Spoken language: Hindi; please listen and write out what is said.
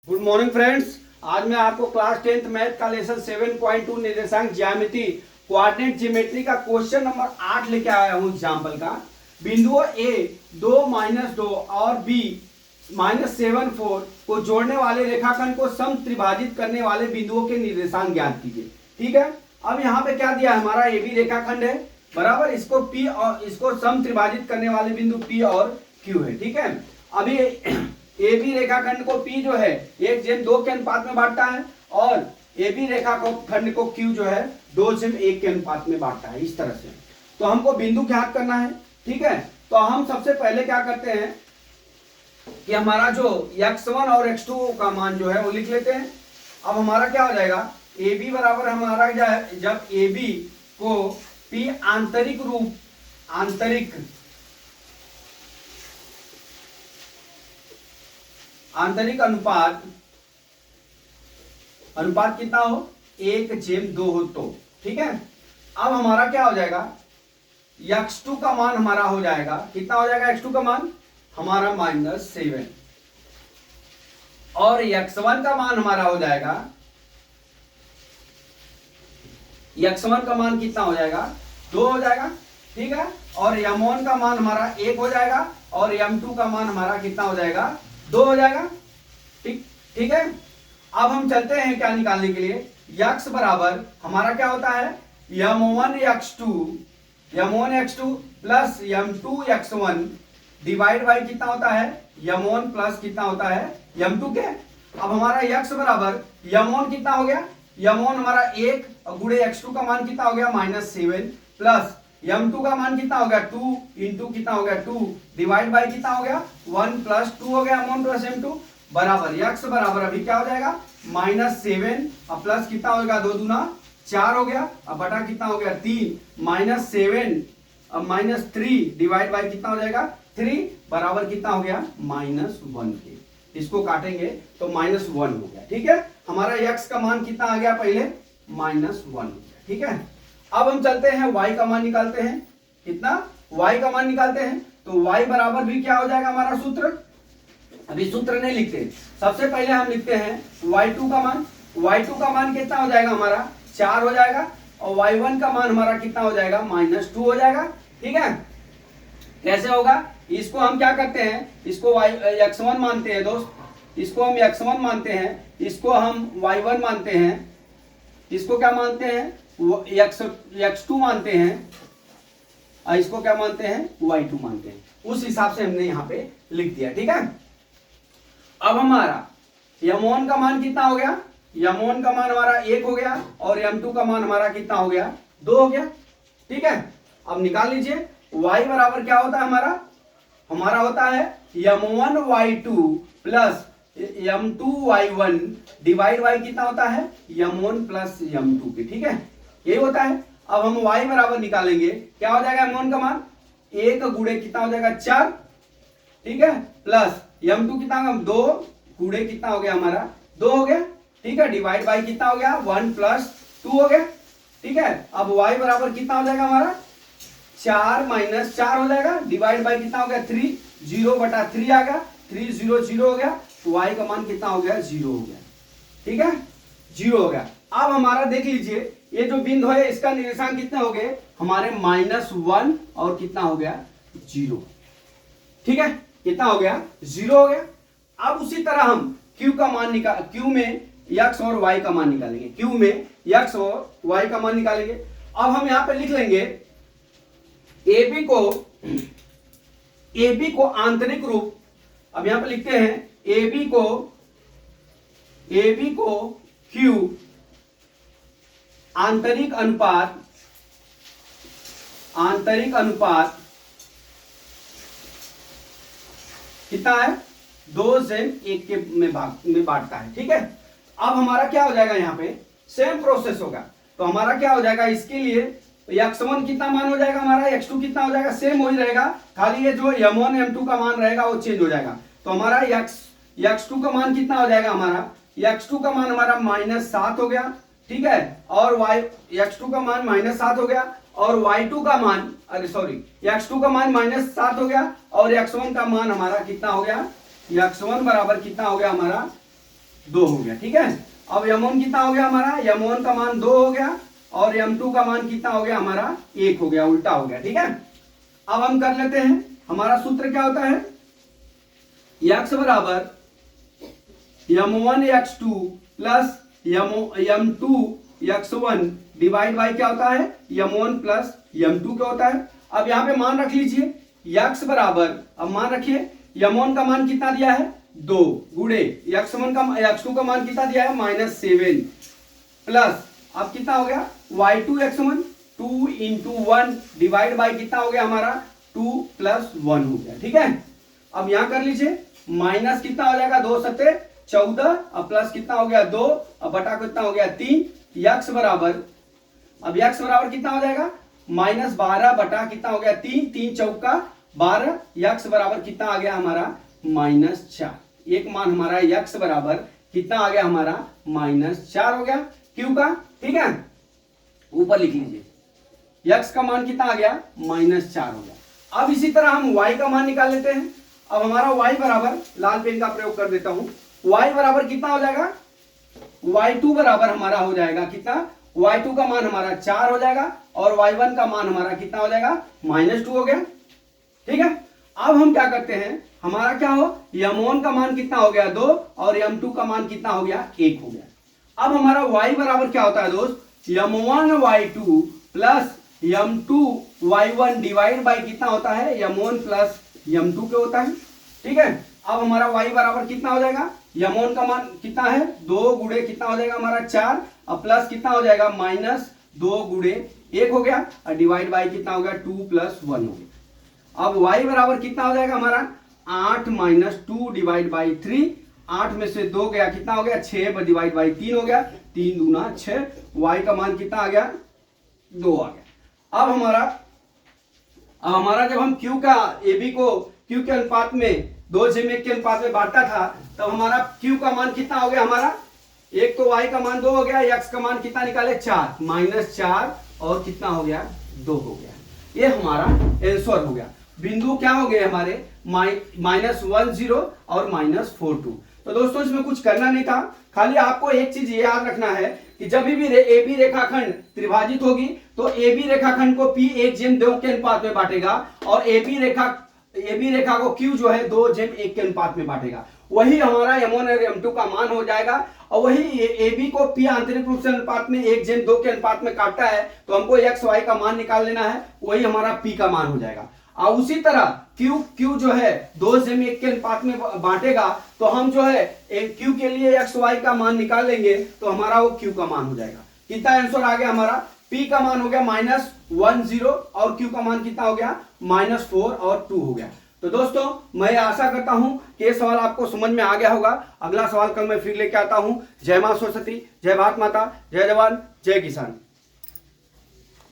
Good morning friends. आज मैं आपको क्लास 10th मैथ का लेसन 7.2 निर्देशांक ज्यामिति कोऑर्डिनेट ज्योमेट्री का क्वेश्चन नंबर 8 लेके आया हूं एग्जाम्पल का। बिंदुओं ए 2 और बी -7 को जोड़ने वाले रेखाखंड को सम त्रिभाजित करने वाले बिंदुओं के निर्देशांक ज्ञात कीजिए। ठीक है, अब यहाँ पे क्या दिया है, हमारा ए बी रेखाखंड है बराबर, इसको पी और इसको सम त्रिभाजित करने वाले बिंदु पी और क्यू है। ठीक है, अभी ए बी रेखाखंड को पी जो है 1:2 के अनुपात में बांटता है और ए बी रेखाखंड को क्यू जो है 2:1 के अनुपात में बांटता है, इस तरह से। तो हमको बिंदु ज्ञात करना है। ठीक है, तो हम सबसे पहले क्या करते हैं कि हमारा जो x1 और x2 का मान जो है वो लिख लेते हैं। अब हमारा क्या हो जाएगा, ए बी बराबर हमारा क्या है, जब ए बी को पी आंतरिक अनुपात कितना हो, 1:2 हो तो। ठीक है, अब हमारा क्या हो जाएगा, x2 का मान हमारा हो जाएगा, कितना हो जाएगा x2 का मान हमारा -7 और x1 का मान हमारा हो जाएगा, x1 का मान कितना हो जाएगा 2 हो जाएगा। ठीक है, और m1 का मान हमारा 1 हो जाएगा और m2 का मान हमारा कितना हो जाएगा 2 हो जाएगा। ठीक है, अब हम चलते हैं क्या निकालने के लिए, x बराबर हमारा क्या होता है m1x2 plus m2x1 divide by कितना होता है m1 प्लस कितना होता है m2 के। अब हमारा x बराबर m1 कितना हो गया, m1 हमारा 1 गुणे x2 का मान कितना हो गया -7 प्लस m2 का मान कितना हो गया 2 इंटू कितना हो गया 2 डिवाइड बाई कितना हो गया 1 प्लस 2 हो गया m1 प्लस m2 बराबर x बराबर अभी क्या हो जाएगा -7 और प्लस कितना होगा 2 दूना 4 हो गया, अब बटा कितना हो गया 3 -7 अब -3 डिवाइड बाई कितना हो जाएगा 3 बराबर कितना हो गया -1 के। इसको काटेंगे तो -1 हो गया। ठीक है, हमारा x का मान कितना आ गया पहले -1 हो गया। ठीक है, अब हम चलते हैं y का मान निकालते हैं, कितना y का मान निकालते हैं। तो y बराबर भी क्या हो जाएगा हमारा सूत्र, अभी सूत्र नहीं लिखते, सबसे पहले हम लिखते हैं y2 का मान। y2 का मान कितना हो जाएगा हमारा 4 हो जाएगा और y1 का मान हमारा कितना हो जाएगा -2 हो जाएगा। ठीक है, कैसे होगा, इसको हम क्या करते हैं, इसको x1 मानते हैं दोस्त, इसको हम x1 मानते हैं, इसको हम y1 मानते हैं, इसको क्या मानते हैं x2 मानते हैं और इसको क्या मानते हैं y2 मानते हैं। उस हिसाब से हमने यहाँ पे लिख दिया। ठीक है, अब हमारा m1 का मान कितना हो गया, m1 का मान हमारा 1 हो गया और m2 का मान हमारा कितना हो गया 2 हो गया। ठीक है, अब निकाल लीजिए y बराबर क्या होता है हमारा होता है m1y2 plus m2y1 divide by कितना होता है m1 प्लस m2 के। ठीक है, यही होता है। अब हम y बराबर निकालेंगे, क्या हो जाएगा m1 का मान 1 गुणे कितना हो जाएगा 4, ठीक है, प्लस m2 कितना होगा 2 गुणे कितना हो गया हमारा 2 हो गया। ठीक है, डिवाइड बाई कितना हो गया 1 प्लस 2 हो गया। ठीक है, अब y बराबर कितना हो जाएगा हमारा 4 - 4 हो जाएगा, डिवाइड बाई कितना हो गया 3 0/3 आ गया, 3 0 0 हो गया, तो y का मान कितना हो गया 0 हो गया। ठीक है, 0 हो गया। अब हमारा देख लीजिए ये जो बिंदु है इसका निर्देशांक कितने हो गए हमारे -1 और कितना हो गया 0। ठीक है, कितना हो गया 0 हो गया। अब उसी तरह हम q का मान निकाल, q में x और y का मान निकालेंगे, q में x और y का मान निकालेंगे। अब हम यहां पे लिख लेंगे AB को आंतरिक रूप, अब यहां पे लिखते हैं AB को Q आंतरिक अनुपात कितना है 2:1 के में बांटता है। ठीक है, अब हमारा क्या हो जाएगा, यहाँ पे सेम प्रोसेस होगा। तो हमारा क्या हो जाएगा, इसके लिए x1 कितना मान हो जाएगा हमारा, x2 कितना हो जाएगा, सेम हो ही रहेगा, खाली ये जो m1 m2 का मान रहेगा वो चेंज हो जाएगा। तो हमारा x2 का मान कितना हो जाएगा हमारा, x2 का मान हमारा -7 हो गया। ठीक है, और x2 का मान -7 हो गया और y2 का मान x2 का मान -7 हो गया और x1 का मान हमारा कितना हो गया, x1 बराबर कितना हो गया हमारा 2 हो गया। ठीक है, अब m1 कितना हो गया हमारा, m1 का मान 2 हो गया और m2 का मान कितना हो गया हमारा 1 हो गया, उल्टा हो गया। ठीक है, अब हम कर लेते हैं, हमारा सूत्र क्या होता है, x बराबर m1 x2 plus m2 x1 divide by क्या होता है, m1 प्लस m2 क्या होता है। अब यहां पे मान रख लीजिए x बराबर, अब मान रखिए m1 का मान कितना दिया है 2 गुणे x2 का मान कितना दिया है -7 प्लस अब कितना हो गया y2 x1 2 into 1 divide by कितना हो गया हमारा 2 प्लस 1 हो गया। ठीक है, अब यहां कर लीजिए माइनस कितना हो जाएगा 2 सत्ते 14 अब प्लस कितना हो गया 2 अब बटा कितना हो गया 3 x बराबर, अब x बराबर कितना हो जाएगा -12 बटा कितना हो गया 3 3 चौका 12 x बराबर कितना आ गया हमारा -4। एक मान हमारा x बराबर कितना आ गया हमारा -4 हो गया क्यू का। ठीक है, ऊपर लिख लीजिए x का मान कितना आ गया -4 हो गया। अब इसी तरह हम y का मान निकाल लेते हैं। अब हमारा y बराबर, लाल पेन का प्रयोग कर देता हूं, y बराबर कितना हो जाएगा, y2 बराबर हमारा हो जाएगा कितना, y2 का मान हमारा 4 हो जाएगा और y1 का मान हमारा कितना हो जाएगा -2 हो गया। ठीक है, अब हम क्या करते हैं, हमारा क्या हो m1 का मान कितना हो गया 2 और m2 का मान कितना हो गया 1 हो गया। अब हमारा y बराबर क्या होता है दोस्त, m1 y2 plus m2 y1 divide by कितना होता है m1 प्लस m2 क्या होता है। ठीक है, अब हमारा y बराबर कितना हो जाएगा, m1 का मान कितना है 2 गुणे कितना हो जाएगा हमारा 4 और प्लस कितना हो जाएगा -2 गुणे 1 हो गया और डिवाइड बाई कितना हो गया 2 प्लस 1 हो गया। अब y बराबर कितना हो जाएगा हमारा 8 - 2 डिवाइड बाई 3, 8 में से 2 गया कितना हो गया 6 डिवाइड बाई 3 हो गया, 3 दूना 6, y का मान कितना आ गया 2 आ गया। अब हमारा जब हम q का ab को q के अनुपात में 2:1 के अनुपात में बांटा था तब हमारा q का मान कितना हो गया हमारा, एक तो y का मान 2 हो गया, x का मान कितना निकाले 4 -4 और कितना हो गया 2 हो गया। ये हमारा आंसर हो गया। बिंदु क्या हो गए हमारे -10 और -42। तो दोस्तों इसमें कुछ करना नहीं था, खाली आपको एक चीज ये याद रखना है कि जब भी AB रेखाखंड त्रिभाजित होगी तो AB रेखाखंड को P 1:2 के अनुपात में बांटेगा और AB रेखा को Q जो है 2:1 के अनुपात में बांटेगा। वही हमारा m1 और m2 का मान हो जाएगा और वही AB को P आंतरिक रूप से अनुपात में 1:2 के अनुपात में काटता है तो हमको x y का मान निकाल लेना है, वही हमारा P का मान हो जाएगा। और उसी तरह Q जो है 2:1 के अनुपात में बांटेगा तो हम जो है Q के लिए x y का मान निकाल लेंगे तो हमारा वो Q का मान हो जाएगा। कितना आंसर आ गया हमारा, P का मान हो गया -10 और Q का मान कितना हो गया -4 और 2 हो गया। तो दोस्तों मैं आशा करता हूं कि ये सवाल आपको समझ में आ गया होगा। अगला सवाल कल मैं फिर लेके आता हूं। जय मां सरस्वती, जय भारत माता, जय जवान, जय किसान।